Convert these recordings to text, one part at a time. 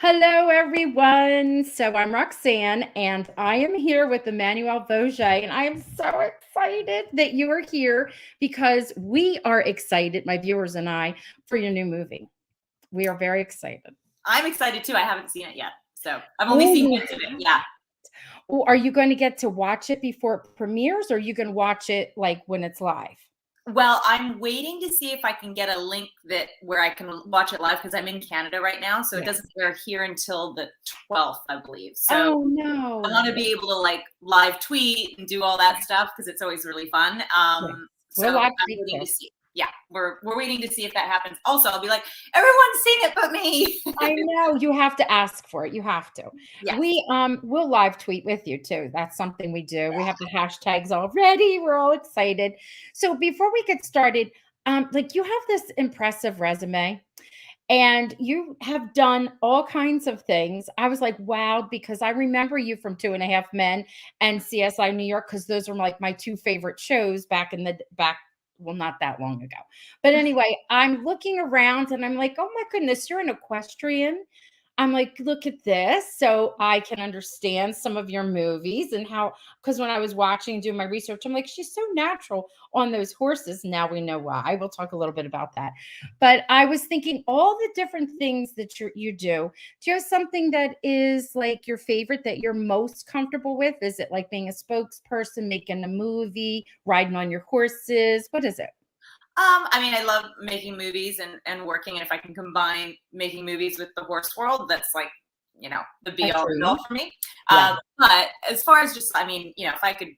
Hello, everyone. So I'm Roxanne, and I am here with Emmanuelle Vaugier, and I am so excited that you are here because we are excited, my viewers and I, for your new movie. We are very excited. I'm excited too. I haven't seen it yet. So I've only Oh, seen you bits of it. Yeah. oh, are you going to get to watch it before it premieres, or are you going to watch it like when it's live? Well, I'm waiting to see if I can get a link where I can watch it live because I'm in Canada right now. So it Yes. doesn't air here until the 12th, I believe. So Oh I want no. to be able to like live tweet and do all that stuff because it's always really fun. Yeah. So We'll live I'm tweet waiting to too. see. Yeah, we're waiting to see if that happens. Also, I'll be like, everyone's seen it but me. I know you have to ask for it. You have to. Yes. We'll live tweet with you too. That's something we do. We have the hashtags already. We're all excited. So before we get started, like you have this impressive resume and you have done all kinds of things. I was like, wow, because I remember you from Two and a Half Men and CSI New York, because those are like my two favorite shows back in the back. Well, not that long ago. But anyway, I'm looking around and I'm like, oh my goodness, you're an equestrian. I'm like, look at this. So I can understand some of your movies and how, because when I was watching, doing my research, I'm like, she's so natural on those horses. Now we know why. We'll talk a little bit about that. But I was thinking all the different things that you do. Do you have something that is like your favorite that you're most comfortable with? Is it like being a spokesperson, making a movie, riding on your horses? What is it? I mean, I love making movies and working. And if I can combine making movies with the horse world, that's like, the A be all end all dream. for me. Yeah. But as far as just, I mean, if I could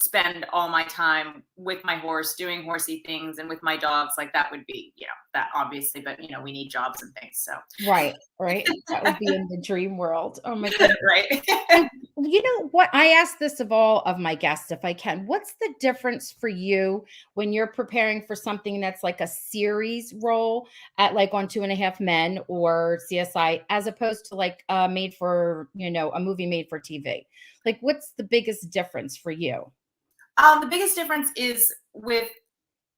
spend all my time with my horse doing horsey things and with my dogs, like that would be, that obviously, but we need jobs and things. So, Right, right. That would be in the dream world. Oh my goodness. right. And you know what? I ask this of all of my guests if I can. What's the difference for you when you're preparing for something that's like a series role at like on Two and a Half Men or CSI, as opposed to like made for, a movie made for TV? Like, what's the biggest difference for you? The biggest difference is with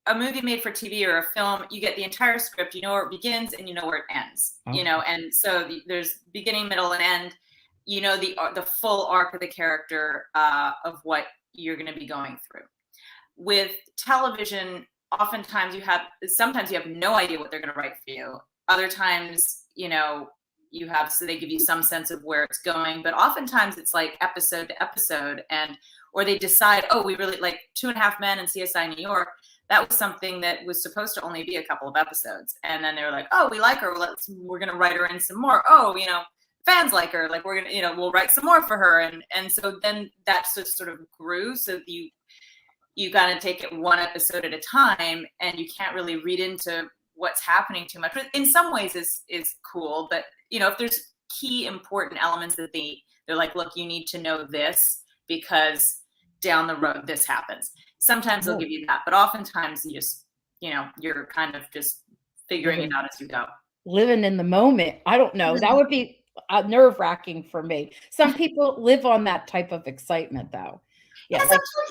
a movie made for TV or a film, you get the entire script, you know where it begins and you know where it ends, Oh, and so there's beginning, middle, and end. You know the full arc of the character of what you're going to be going through. With television, sometimes you have no idea what they're going to write for you. Other times, you have, so they give you some sense of where it's going, but oftentimes it's like episode to episode, or they decide, oh, we really like Two and a Half Men and CSI New York. That was something that was supposed to only be a couple of episodes, and then they were like, oh, we like her, we're going to write her in some more. Oh, fans like her, like we're going to we'll write some more for her. And so then that just sort of grew. So you got to take it one episode at a time, and you can't really read into what's happening too much, but in some ways is cool. But if there's key important elements that they're like, look, you need to know this because down the road this happens. Sometimes they'll oh, give you that, but oftentimes you just, you're kind of just figuring it living, out as you go. living in the moment. I don't know. That would be nerve wracking for me. Some people live on that type of excitement, though. Yeah,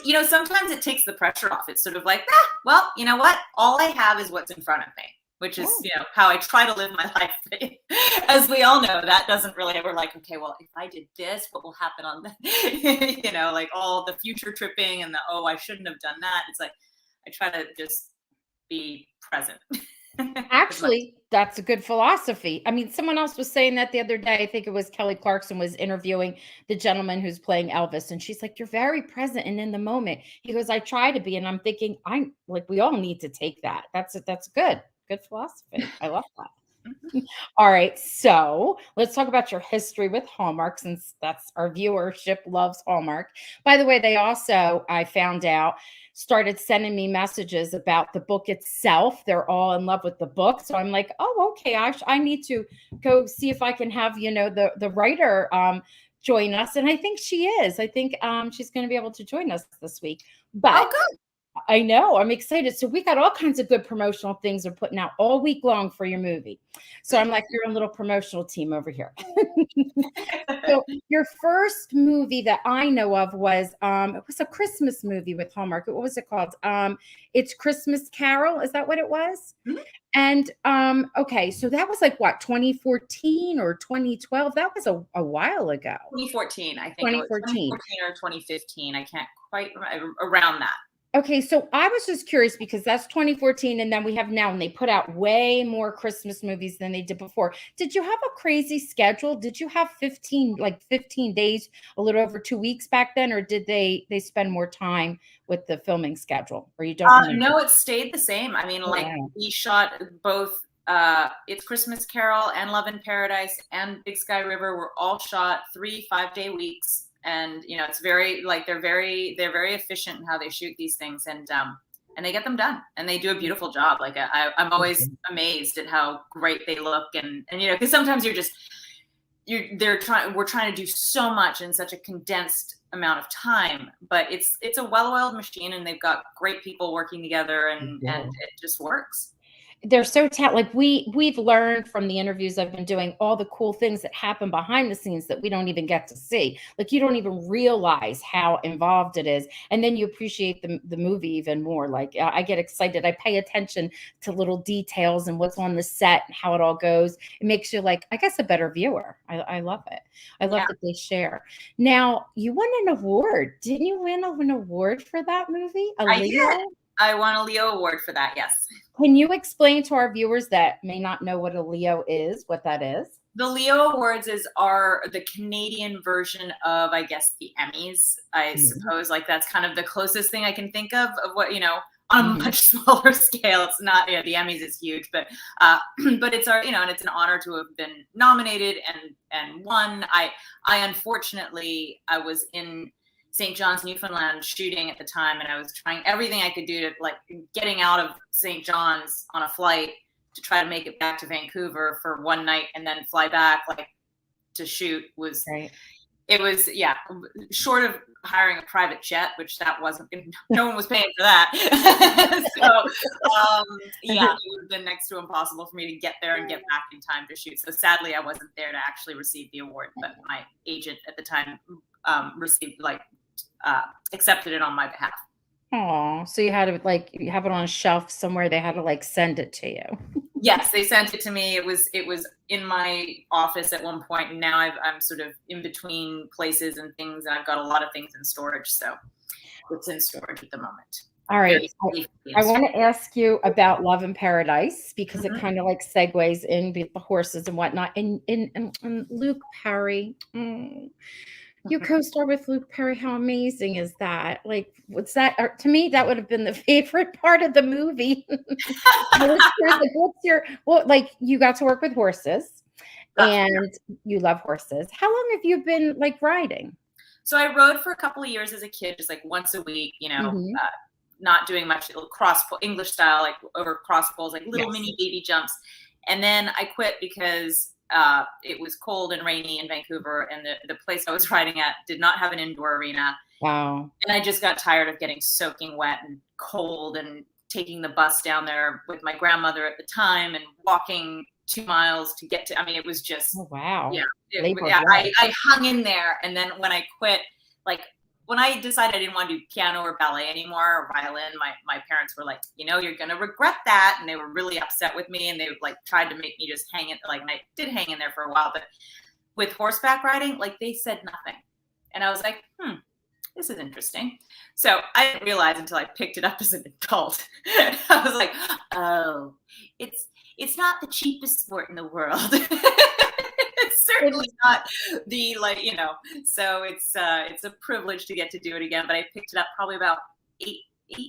Yeah, like sometimes it takes the pressure off. It's sort of like, well, you know what? All I have is what's in front of me, which is, oh, how I try to live my life. As we all know, that doesn't really ever like, okay, well, if I did this, what will happen on the, like all the future tripping and oh, I shouldn't have done that. It's like, I try to just be present. actually, that's a good philosophy. I mean, someone else was saying that the other day. I think it was Kelly Clarkson was interviewing the gentleman who's playing Elvis, and she's like, "You're very present and in the moment." He goes, "I try to be," and I'm thinking, I'm like, we all need to take that. That's good philosophy. I love that. All right, so let's talk about your history with Hallmark, since that's our viewership loves Hallmark. By the way, they also, I found out, started sending me messages about the book itself. They're all in love with the book, so I'm like, oh, okay, I need to go see if I can have the writer join us, and I think she is. I think she's going to be able to join us this week, Oh, but good. I know. I'm excited. So we got all kinds of good promotional things we're putting out all week long for your movie. So I'm like your own little promotional team over here. So your first movie that I know of was it was a Christmas movie with Hallmark. What was it called? It's Christmas Carol. Is that what it was? Mhm. And okay, so that was like what, 2014 or 2012? That was a while ago. 2014, I think it was 2014. 2014 or 2015. I can't quite remember, around that. Okay, so I was just curious because that's 2014, and then we have now, and they put out way more Christmas movies than they did before. Did you have a crazy schedule? Did you have 15 days, a little over 2 weeks back then, or did they spend more time with the filming schedule? Or you don't remember? No, it stayed the same. I mean, Oh, like wow. we shot both It's Christmas Carol and Love in Paradise and Big Sky River were all shot 3 5-day weeks. And you know, it's very like they're very efficient in how they shoot these things, and they get them done, and they do a beautiful job. Like I'm always amazed at how great they look, and you know, because sometimes we're trying to do so much in such a condensed amount of time, but it's a well-oiled machine, and they've got great people working together, and it just works. They're so like we've learned from the interviews I've been doing all the cool things that happen behind the scenes that we don't even get to see. Like you don't even realize how involved it is, and then you appreciate the movie even more. Like I get excited. I pay attention to little details and what's on the set and how it all goes. It makes you, like, I guess, a better viewer. I love it. I love that they share. Now, you won an award. Didn't you win an award for that movie? I did. I won a Leo award for that. Yes. Can you explain to our viewers that may not know what a Leo is, what that is? The Leo Awards are the Canadian version of, I guess, the Emmys. I suppose, like, that's kind of the closest thing I can think of what, you know, on a much smaller scale. It's not, you know, the Emmys is huge, but it's our, you know, and it's an honor to have been nominated and won. I unfortunately, I was in St. John's, Newfoundland shooting at the time, and I was trying everything I could do to, like, getting out of St. John's on a flight to try to make it back to Vancouver for one night and then fly back, like, to shoot was right. It was, yeah, short of hiring a private jet, which that wasn't, no one was paying for that. So, yeah, it would have been next to impossible for me to get there and get back in time to shoot. So sadly, I wasn't there to actually receive the award, but my agent at the time received, like, accepted it on my behalf. Oh, so you had to, like, you have it on a shelf somewhere. They had to, like, send it to you. Yes, they sent it to me. It was in my office at one point, and now I'm sort of in between places and things, and I've got a lot of things in storage. So it's in storage at the moment. All right. I want to ask you about Love in Paradise because it kind of, like, segues in with the horses and whatnot. And Luke Perry. You co-star with Luke Perry. How amazing is that? Like, what's that? To me, that would have been the favorite part of the movie. Like, you got to work with horses, and you love horses. How long have you been, like, riding? So I rode for a couple of years as a kid, just like once a week, you know, not doing much, English style, like over cross poles, like little mini baby jumps. And then I quit because it was cold and rainy in Vancouver, and the place I was riding at did not have an indoor arena. Wow. And I just got tired of getting soaking wet and cold and taking the bus down there with my grandmother at the time and walking 2 miles to get to, I mean, it was just, wow. Yeah. I hung in there. And then when I quit, like, when I decided I didn't want to do piano or ballet anymore, or violin, my parents were like, you know, you're going to regret that. And they were really upset with me, and they, like, tried to make me just hang in, like, and I did hang in there for a while, but with horseback riding, like, they said nothing. And I was like, this is interesting. So I didn't realize until I picked it up as an adult. I was like, oh, it's not the cheapest sport in the world. It's certainly not the, like, you know, so it's a privilege to get to do it again. But I picked it up probably about 8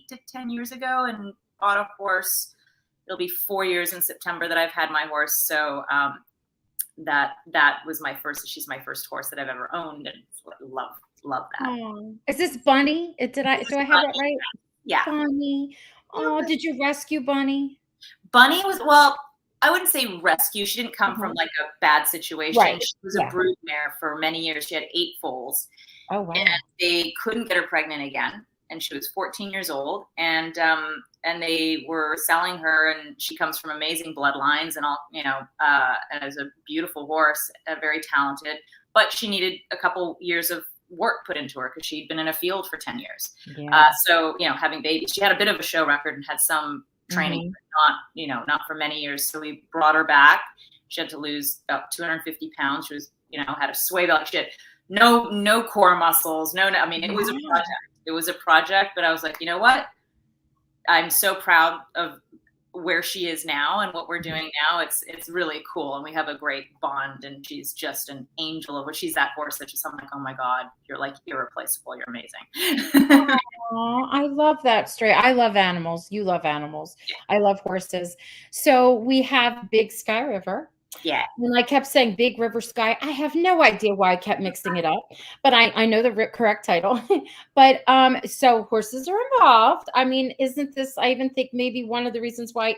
to 10 years ago and bought a horse. It'll be 4 years in September that I've had my horse. So that was my first, she's my first horse that I've ever owned, and love that. Oh. Is this Bunny? Do I have that right? Yeah. Bunny. Oh, did you rescue Bunny? Bunny was, well, I wouldn't say rescue. She didn't come from, like, a bad situation. Right. She was a brood mare for many years. She had 8 foals. Oh, wow. And they couldn't get her pregnant again. and she was 14 years old, and they were selling her, and she comes from amazing bloodlines and all, and is a beautiful horse, very talented, but she needed a couple years of work put into her because she'd been in a field for 10 years. Yeah. So, having babies, she had a bit of a show record and had some training, but not for many years. So we brought her back. She had to lose about 250 pounds. She was, had a sway belt. She had no core muscles. I mean, it was a project. It was a project, but I was like, you know what? I'm so proud of where she is now and what we're doing now. It's really cool, and we have a great bond, and she's just an angel of what she's that horse that just, I'm like, oh my God, you're like irreplaceable. You're amazing. Oh, I love that story. I love animals. You love animals. I love horses. So we have Big Sky River. Yeah. And I kept saying Big River Sky. I have no idea why I kept mixing it up, but I know the correct title. But so horses are involved. I mean, isn't this? I even think maybe one of the reasons why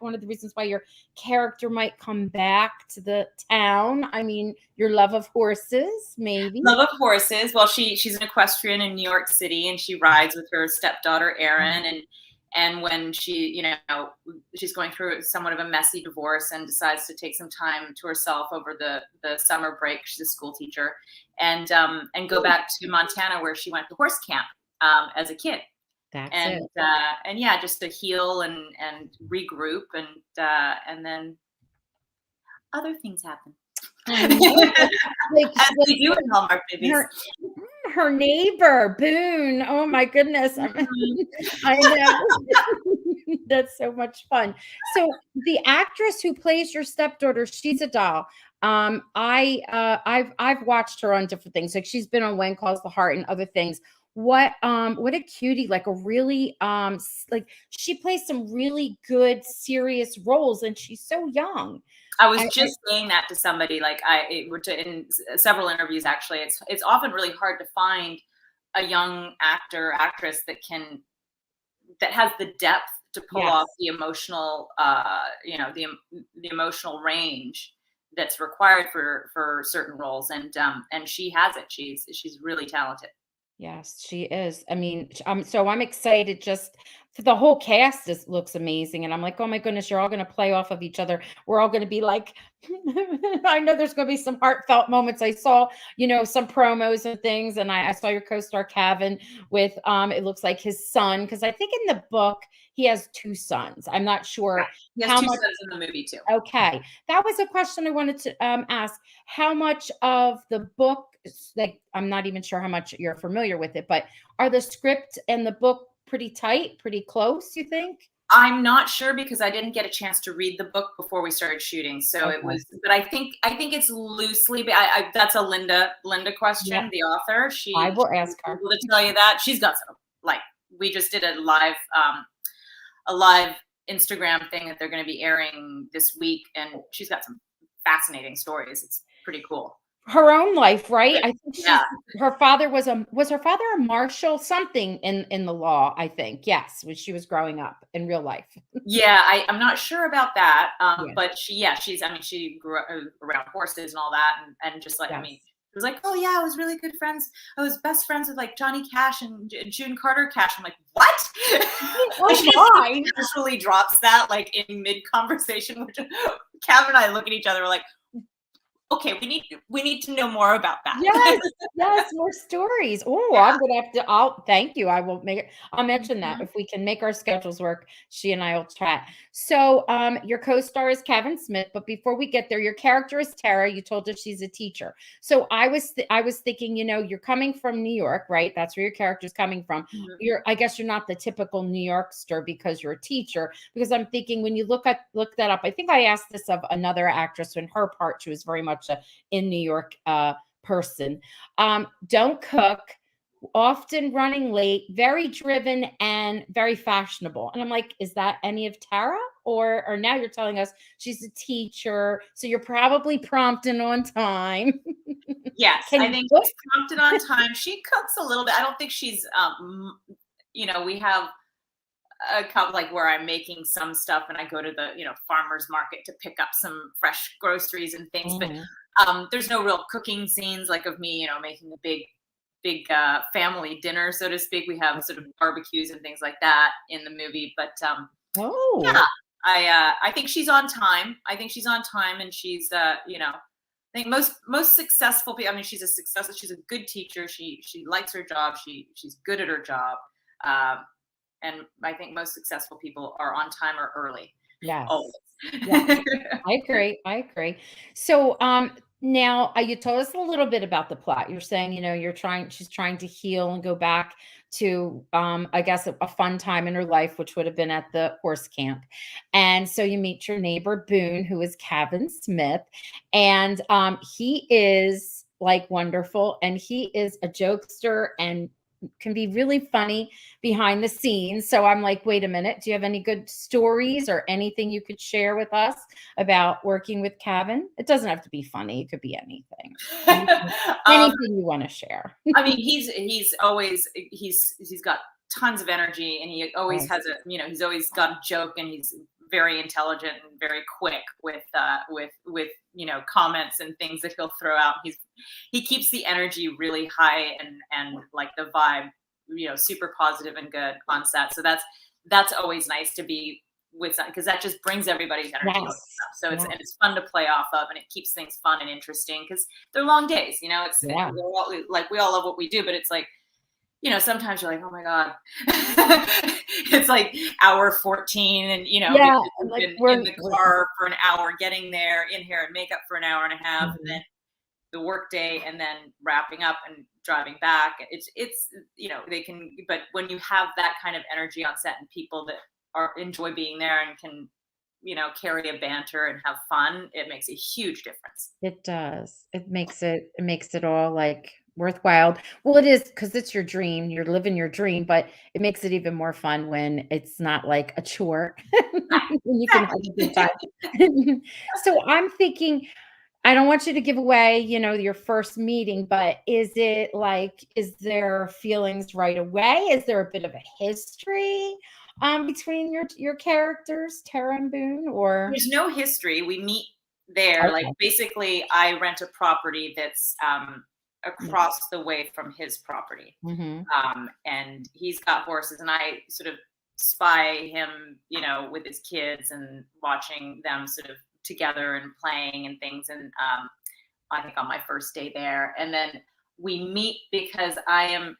one of the reasons why your character might come back to the town. I mean, your love of horses, maybe. Love of horses. Well, she's an equestrian in New York City, and she rides with her stepdaughter Erin, and when she, she's going through somewhat of a messy divorce and decides to take some time to herself over the summer break. She's a school teacher, and go back to Montana where she went to horse camp as a kid. And yeah, just to heal and regroup, and then other things happen. As we do in Hallmark movies. Her neighbor, Boone. Oh my goodness. I know. That's so much fun. So the actress who plays your stepdaughter, she's a doll. I've watched her on different things. Like she's been on When Calls the Heart and other things. What a cutie, like a really like she plays some really good serious roles, and she's so young. I was just saying that to somebody, like in several interviews, actually. It's often really hard to find a young actress that has the depth to pull off the emotional, the emotional range that's required for certain roles, and she has it. She's really talented. Yes, she is. I mean, so I'm excited just for the whole cast looks amazing. And I'm like, oh my goodness, you're all going to play off of each other. We're all going to be like, I know there's going to be some heartfelt moments. I saw, some promos and things. And I saw your co-star Kavan with, it looks like his son. Cause I think in the book, he has 2 sons. I'm not sure. He has 2 sons in the movie too. Okay. That was a question I wanted to ask. How much of the book, like, I'm not even sure how much you're familiar with it, but are the script and the book pretty tight, pretty close, you think? I'm not sure because I didn't get a chance to read the book before we started shooting. So it was, but I think it's loosely, that's a Linda question, the author. I will ask her to tell you that. She's got some, like, we just did a live Instagram thing that they're going to be airing this week. And she's got some fascinating stories. It's pretty cool. Her own life, right? I think her father was her father a marshal, something in the law, I think. Yes, when she was growing up in real life. Yeah, I'm not sure about that. But she grew up around horses and all that, and just like, it was like, oh yeah, I was really good friends. I was best friends with like Johnny Cash and June Carter Cash. I'm like, what? She actually drops that like in mid conversation. Kavan and I look at each other, we're like, okay, we need to know more about that. Yes, more stories. Oh, I'm gonna have to. Thank you. I'll mention that if we can make our schedules work. She and I will chat. So, your co-star is Kavan Smith, but before we get there, your character is Tara. You told us she's a teacher. So I was thinking, you're coming from New York, right? That's where your character is coming from. Mm-hmm. I guess you're not the typical New Yorkster because you're a teacher. Because I'm thinking when you look that up, I think I asked this of another actress in her part. She was very much in New York person. Don't cook, often running late, very driven and very fashionable. And I'm like, is that any of Tara? Or now you're telling us she's a teacher, so you're probably prompt and on time. Yes, I think she's prompt and on time. She cooks a little bit. I don't think she's we have a couple like where I'm making some stuff and I go to the farmer's market to pick up some fresh groceries and things, but there's no real cooking scenes like of me making a big big family dinner, so to speak. We have sort of barbecues and things like that in the movie. But Oh, yeah, I think she's on time. I think she's on time, and she's you know, I think most successful people. I mean, she's a success. She's a good teacher. She likes her job. She's good at her job. Um, and I think most successful people are on time or early. Always. yes. Yeah, I agree. I agree. So, now you told us a little bit about the plot. You're saying, she's trying to heal and go back to, I guess, a fun time in her life, which would have been at the horse camp. And so you meet your neighbor Boone, who is Kavan Smith, and he is like wonderful, and he is a jokester and can be really funny behind the scenes. So I'm like, wait a minute, do you have any good stories or anything you could share with us about working with Kevin? It doesn't have to be funny, it could be anything. Anything you want to share. I mean, he's always he's got tons of energy, and he always has a he's always got a joke, and he's very intelligent and very quick with comments and things that he'll throw out. He keeps the energy really high and like the vibe super positive and good on set. So that's always nice to be with, because that just brings everybody's energy up. So and it's fun to play off of, and it keeps things fun and interesting because they're long days. We all love what we do, but it's like, sometimes you're like, oh my God, it's like hour 14 and, we're in the car for an hour, getting there, in hair and makeup for an hour and a half, and then the work day, and then wrapping up and driving back. It's they can, but when you have that kind of energy on set and people that enjoy being there and can, carry a banter and have fun, it makes a huge difference. It does. It makes it all like worthwhile. Well, it is because it's your dream. You're living your dream, but it makes it even more fun when it's not like a chore. When you can have a good time. So I'm thinking, I don't want you to give away, your first meeting, but is there feelings right away? Is there a bit of a history between your characters, Tara and Boone, or there's no history? We meet there. okay. Like, basically, I rent a property that's across the way from his property. And he's got horses, and I sort of spy him, with his kids and watching them sort of together and playing and things. And I think on my first day there, and then we meet because I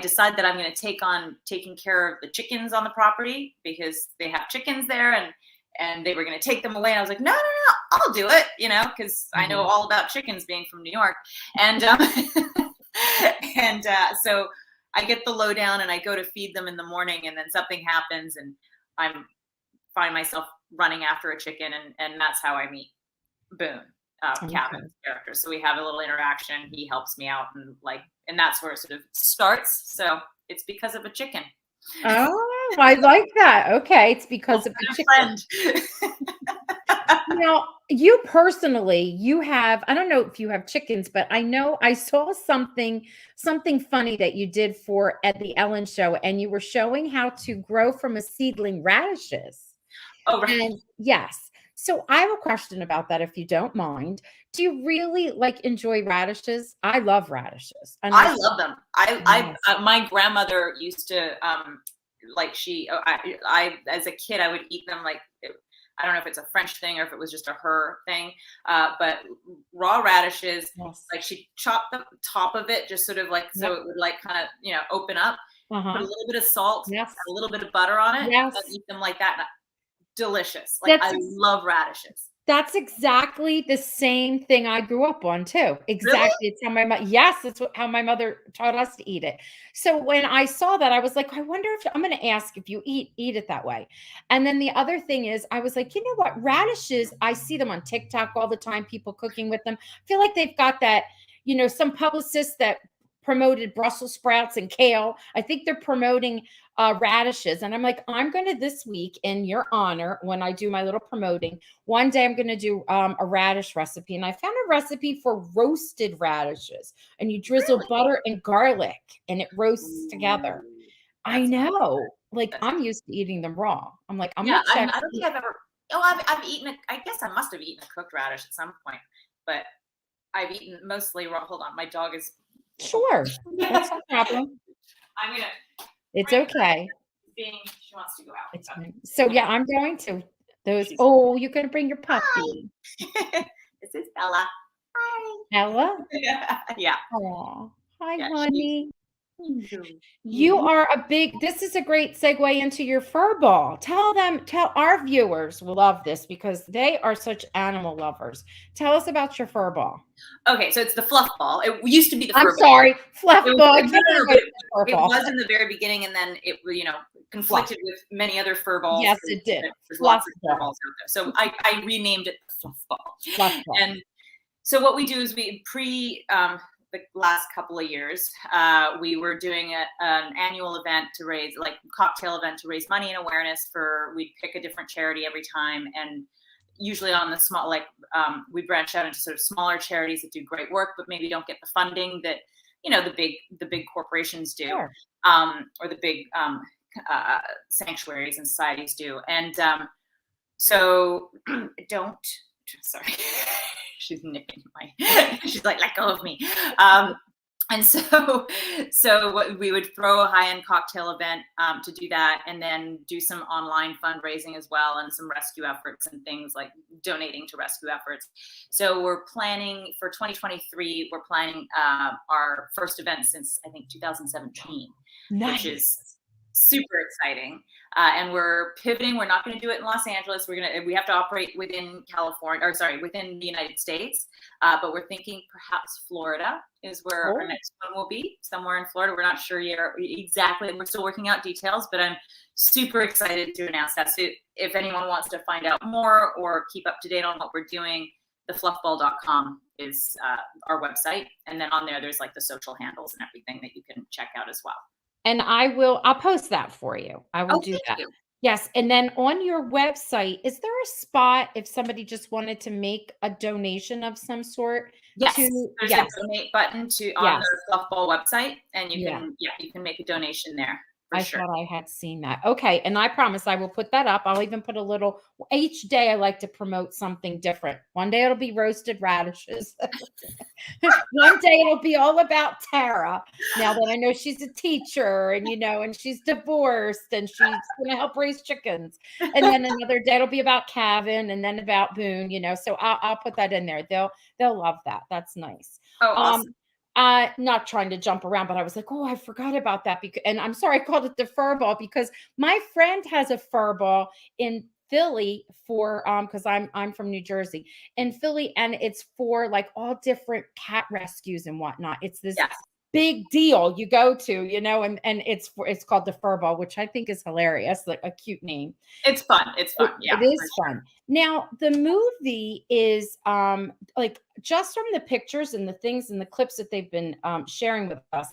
decide that I'm going to take on taking care of the chickens on the property, because they have chickens there, and they were going to take them away. And I was like, no, I'll do it, because I know all about chickens, being from New York. And so I get the lowdown, and I go to feed them in the morning, and then something happens, and I find myself running after a chicken, and that's how I meet Boone, Kavan's character. So we have a little interaction. He helps me out, and that's where it sort of starts. So it's because of a chicken. Oh, I like that. Okay, it's because of a chicken. Now, you personally, I don't know if you have chickens, but I know I saw something funny that you did at the Ellen show, and you were showing how to grow from a seedling radishes. Oh, right. And yes. So I have a question about that, if you don't mind. Do you really enjoy radishes? I love radishes. I love them. My grandmother used to, I as a kid, I would eat them I don't know if it's a French thing or if it was just a her thing, but raw radishes, she chopped the top of it just sort of so it would kind of, open up, put a little bit of salt, a little bit of butter on it, and eat them like that. Delicious. I love radishes. That's exactly the same thing I grew up on too. Exactly. Really? It's how how my mother taught us to eat it. So when I saw that, I was like, I wonder if I'm going to ask if you eat it that way. And then the other thing is, I was like, you know what? Radishes, I see them on TikTok all the time, people cooking with them. I feel like they've got that, some publicists that promoted Brussels sprouts and kale. I think they're promoting radishes. And I'm like, I'm going to, this week, in your honor, when I do my little promoting, one day I'm going to do a radish recipe. And I found a recipe for roasted radishes, and you drizzle butter and garlic, and it roasts together. I know. I'm used to eating them raw. I'm like, I'm going to check. I don't think I've ever, I've eaten I guess I must have eaten a cooked radish at some point, but I've eaten mostly raw. Hold on. My dog is Sure. That's no problem. I'm gonna It's bring her okay. being she wants to go out. It's fine. So, Okay. yeah, I'm going to those She's oh, you're gonna bring your hi. puppy. This is Bella. Hi. Ella? Yeah. Aw. Hi, Yeah. She's honey. hello. You You. are a big this is a great segue into your fur ball. Tell our viewers will love this because they are such animal lovers. Tell us about your fur ball. Okay, so it's the fluff ball. It used to be the I'm fur ball. sorry, It fluff was ball. I no, can't no, no, believe I but said fur it ball. was in the very beginning, and then it Fluff. conflicted with many other fur balls. Yes, it did. There's Fluff lots of fur ball. balls out there, so I renamed it the fluff ball. Fluff ball. And so what we do is we the last couple of years, we were doing an annual event to raise, like cocktail event to raise money and awareness for. We'd pick a different charity every time, and usually on the small, like we branch out into sort of smaller charities that do great work, but maybe don't get the funding that the big corporations do, Sure. or the big sanctuaries and societies do. And so don't. Sorry. She's nipping my. She's like, let go of me. And so we would throw a high-end cocktail event to do that, and then do some online fundraising as well, and some rescue efforts and things like donating to rescue efforts. So we're planning for 2023. We're planning our first event since I think 2017, Nice. which is super exciting. And we're pivoting. We're not going to do it in Los Angeles. We have to operate within California, or sorry, within the United States. But we're thinking perhaps Florida is where our next one will be, somewhere in Florida. We're not sure yet exactly. We're still working out details, but I'm super excited to announce that. So if anyone wants to find out more or keep up to date on what we're doing, thefluffball.com is our website. And then on there, there's like the social handles and everything that you can check out as well. And I'll post that for you. I will do that. You. Yes, and then on your website, is there a spot if somebody just wanted to make a donation of some sort? Yes, there's a donate button on the Fluff Ball website, and you can make a donation there. I thought I had seen that. Okay, and I promise I will put that up. I'll even put a little each day. I like to promote something different. One day it'll be roasted radishes. One day it'll be all about Tara. Now that I know she's a teacher and and she's divorced and she's going to help raise chickens. And then another day it'll be about Kavan and then about Boone, So I'll put that in there. They'll love that. That's nice. Oh, awesome. Not trying to jump around, but I was like, oh, I forgot about that. And I'm sorry I called it the fur ball because my friend has a fur ball in Philly for because I'm from New Jersey in Philly, and it's for like all different cat rescues and whatnot. It's this big deal you go to, and it's called the fur ball, which I think is hilarious, like a cute name. It's fun. It's fun. Yeah, it is fun. Now the movie is like just from the pictures and the things and the clips that they've been sharing with us.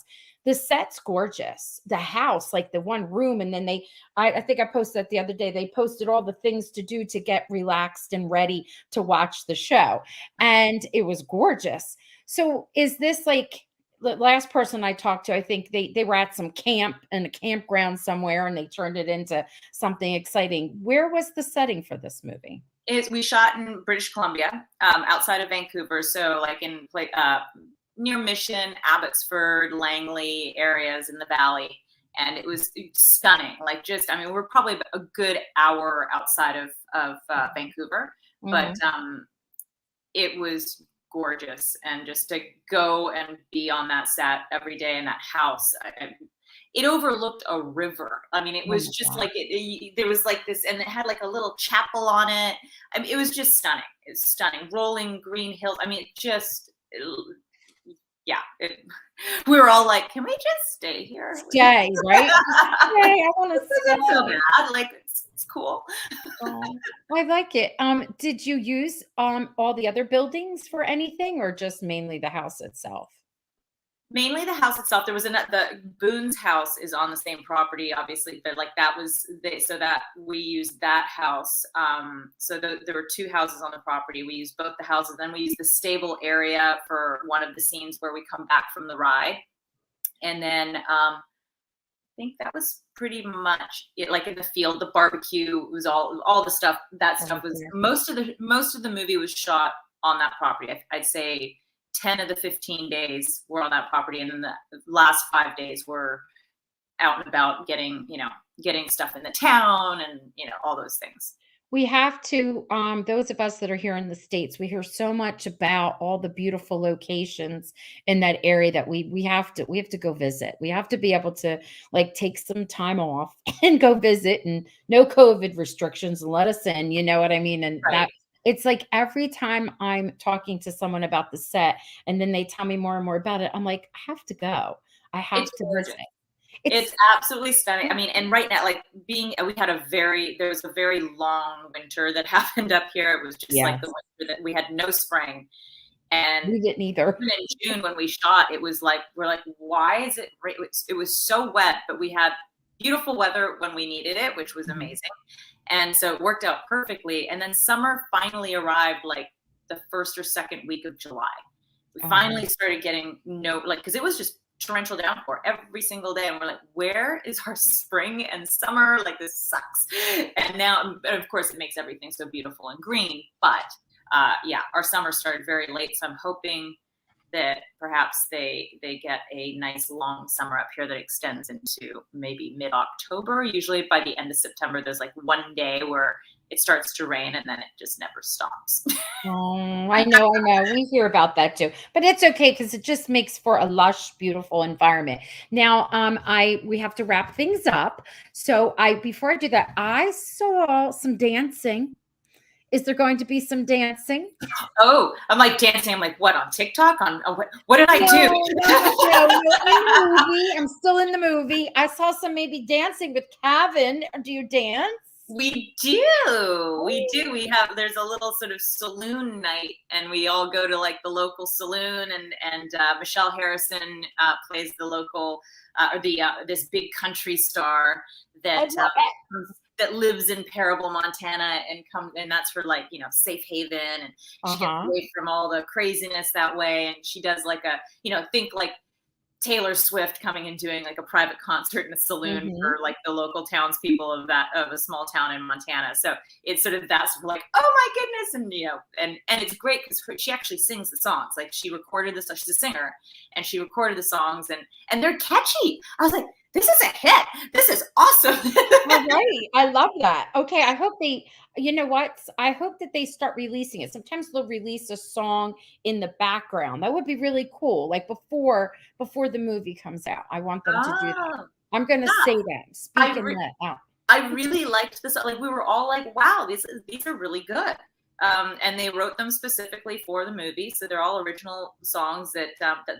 The set's gorgeous. The house, like the one room, and then I think I posted that the other day. They posted all the things to do to get relaxed and ready to watch the show, and it was gorgeous. So, is this like the last person I talked to? I think they were at some camp in a campground somewhere, and they turned it into something exciting. Where was the setting for this movie? We shot in British Columbia, outside of Vancouver, so like in near Mission, Abbotsford, Langley areas in the valley. And it was stunning. Like we're probably a good hour outside of Vancouver, but it was gorgeous. And just to go and be on that set every day in that house, it overlooked a river. I mean, it was just like there was like this, and it had like a little chapel on it. I mean, it was just stunning. It's stunning. Rolling green hills. I mean, we were all like, can we just stay here? Stay, right? Stay. I want to stay. It's so bad. Like it's cool. I like it. Did you use all the other buildings for anything, or just mainly the house itself? Mainly the house itself. There was the Boone's house is on the same property, obviously, but like that was so that we used that house. So there were two houses on the property. We used both the houses. Then we used the stable area for one of the scenes where we come back from the ride. And then I think that was pretty much it. Like in the field, the barbecue was all the stuff. That stuff was most of the movie was shot on that property. I'd say 10 of the 15 days were on that property, and then the last 5 days were out and about getting stuff in the town and all those things. We have to, those of us that are here in the States, we hear so much about all the beautiful locations in that area that we have to go visit. We have to be able to like take some time off and go visit, and no COVID restrictions, and let us in, you know what I mean? And Right. that it's like every time I'm talking to someone about the set and then they tell me more and more about it, I'm like, I have to go. I have It's to gorgeous. visit. It's absolutely stunning. I mean, and right now, like there was a very long winter that happened up here. It was just like the Yes, winter that we had no spring. And we didn't either. even in June when we shot, it was like, we're like, why is it, it was so wet, but we had beautiful weather when we needed it, which was Mhm. amazing. And so it worked out perfectly. And then summer finally arrived like the first or second week of July. We finally started getting because it was just torrential downpour every single day. And we're like, where is our spring and summer? Like, this sucks. And now, of course, it makes everything so beautiful and green. But yeah, our summer started very late. So I'm hoping that perhaps they get a nice long summer up here that extends into maybe mid-October. Usually by the end of September, there's like one day where it starts to rain and then it just never stops. Oh, I know, I know. We hear about that too, but it's okay because it just makes for a lush, beautiful environment. Now, we have to wrap things up. So before I do that, I saw some dancing. Is there going to be some dancing? Oh, I'm like dancing. I'm like, what, on TikTok? What did I do? No, in the movie. I'm still in the movie. I saw some maybe dancing with Kavan. Do you dance? We do. We do. There's a little sort of saloon night, and we all go to like the local saloon, and Michelle Harrison plays the local or the this big country star I that love it. that lives in Parable, Montana, and that's her like safe haven, and she gets away from all the craziness that way, and she does like think like Taylor Swift coming and doing like a private concert in a saloon for like the local townspeople of a small town in Montana. So it's sort of that's like, oh my goodness, and it's great because she actually sings the songs. Like she recorded this. She's a singer, and she recorded the songs, and they're catchy. I was like, this is a hit. This is awesome. All right. I love that. Okay. I hope you know what? I hope that they start releasing it. Sometimes they'll release a song in the background. That would be really cool. Like before the movie comes out. I want them to do that. I'm going to say that. Speaking that out. I really liked this. Like we were all like, wow, these are really good. And they wrote them specifically for the movie, so they're all original songs that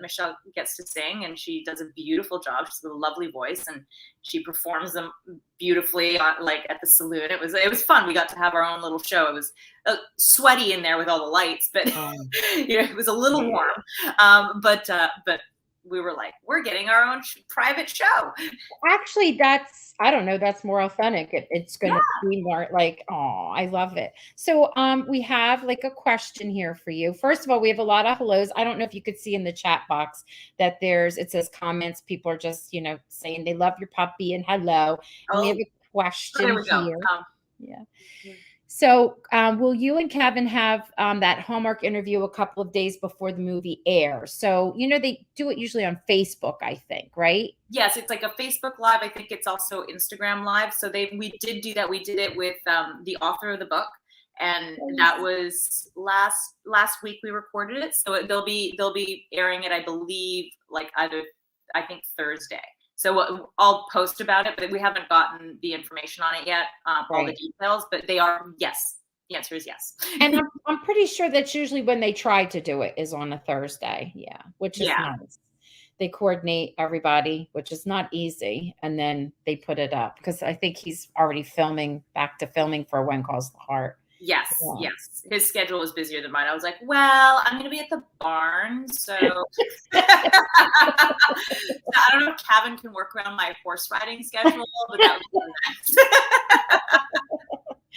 Michelle gets to sing, and she does a beautiful job. She's got a lovely voice, and she performs them beautifully like at the saloon. It was fun. We got to have our own little show. It was sweaty in there with all the lights, but it was a little warm. But we were like, we're getting our own private show. Actually, I don't know, that's more authentic. It's going to be more like, oh, I love it. So we have like a question here for you. First of all, we have a lot of hellos. I don't know if you could see in the chat box that it says comments. People are just, saying they love your puppy and hello. And we have a question here. Yeah. So, will you and Kavan have that Hallmark interview a couple of days before the movie airs? So, they do it usually on Facebook, I think, right? Yes, it's like a Facebook Live. I think it's also Instagram Live. So we did do that. We did it with the author of the book, and that was last week we recorded it. So they'll be airing it, I believe, like I think Thursday. So I'll post about it, but we haven't gotten the information on it yet, all the details, but they are, yes. The answer is yes. And I'm pretty sure that's usually when they try to do it is on a Thursday. Yeah, which is nice. They coordinate everybody, which is not easy, and then they put it up because I think he's already back to filming for When Calls the Heart. Yes, yes. His schedule was busier than mine. I was like, well, I'm going to be at the barn, so I don't know if Kavan can work around my horse riding schedule, but that was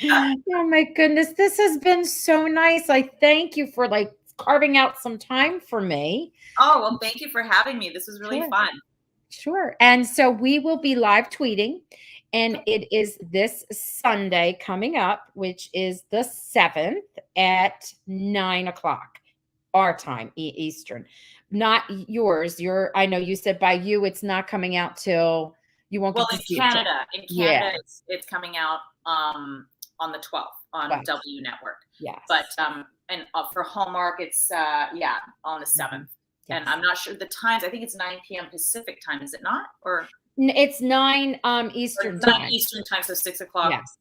nice. Oh my goodness, this has been so nice. I thank you for like carving out some time for me. Oh, well, thank you for having me. This was really fun. Sure. And so we will be live tweeting, and it is this Sunday coming up, which is the 7th at 9 o'clock. our time, Eastern, not yours. I know you said by you, it's not coming out till you won't Well, get to in see it till, Canada, yeah, it's coming out on the 12th on 12. W Network. Yes. But and for Hallmark, it's yeah, on the 7th. And Yes. I'm not sure the times. I think it's 9 p.m. Pacific time, is it not? Or It's 9 Eastern time. 9 Eastern time, so 6 o'clock Yes.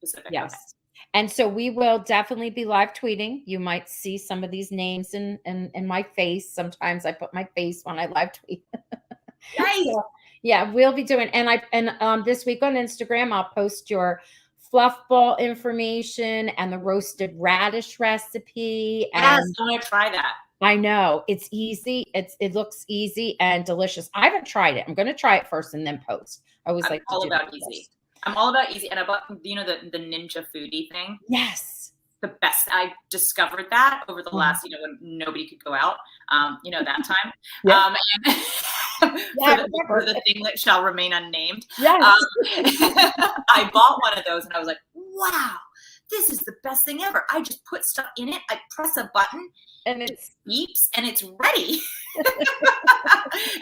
Pacific. Yes. Okay. And so we will definitely be live tweeting. You might see some of these names in my face. Sometimes I put my face when I live tweet. Nice. So, yeah, we'll be doing, and this week on Instagram, I'll post your fluff ball information and the roasted radish recipe. Yes, And I want to try that. I know it's easy. It looks easy and delicious. I haven't tried it. I'm going to try it first and then post. I always like to do that easy. first. I'm all about easy, and about the ninja foodie thing. Yes. The best. I discovered that over the last, when nobody could go out, that time. Yeah. For the thing that shall remain unnamed. Yes. I bought one of those and I was like, wow, this is the best thing ever. I just put stuff in it. I press a button and it beeps and it's ready.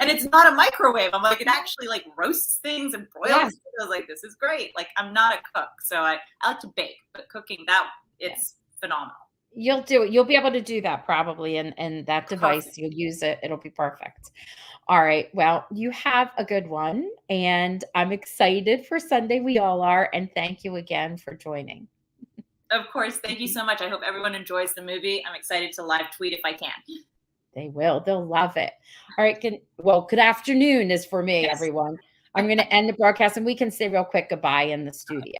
And it's not a microwave. I'm like, it actually like roasts things and broils. Yes. I was like, this is great. Like, I'm not a cook, so I like to bake, but cooking it's phenomenal. You'll do it. You'll be able to do that probably in that device. Perfect. You'll use it. It'll be perfect. All right. Well, you have a good one. And I'm excited for Sunday. We all are. And thank you again for joining. Of course. Thank you so much. I hope everyone enjoys the movie. I'm excited to live tweet if I can. They will. They'll love it. All right. Good afternoon is for me, Yes. everyone. I'm going to end the broadcast and we can say real quick goodbye in the studio.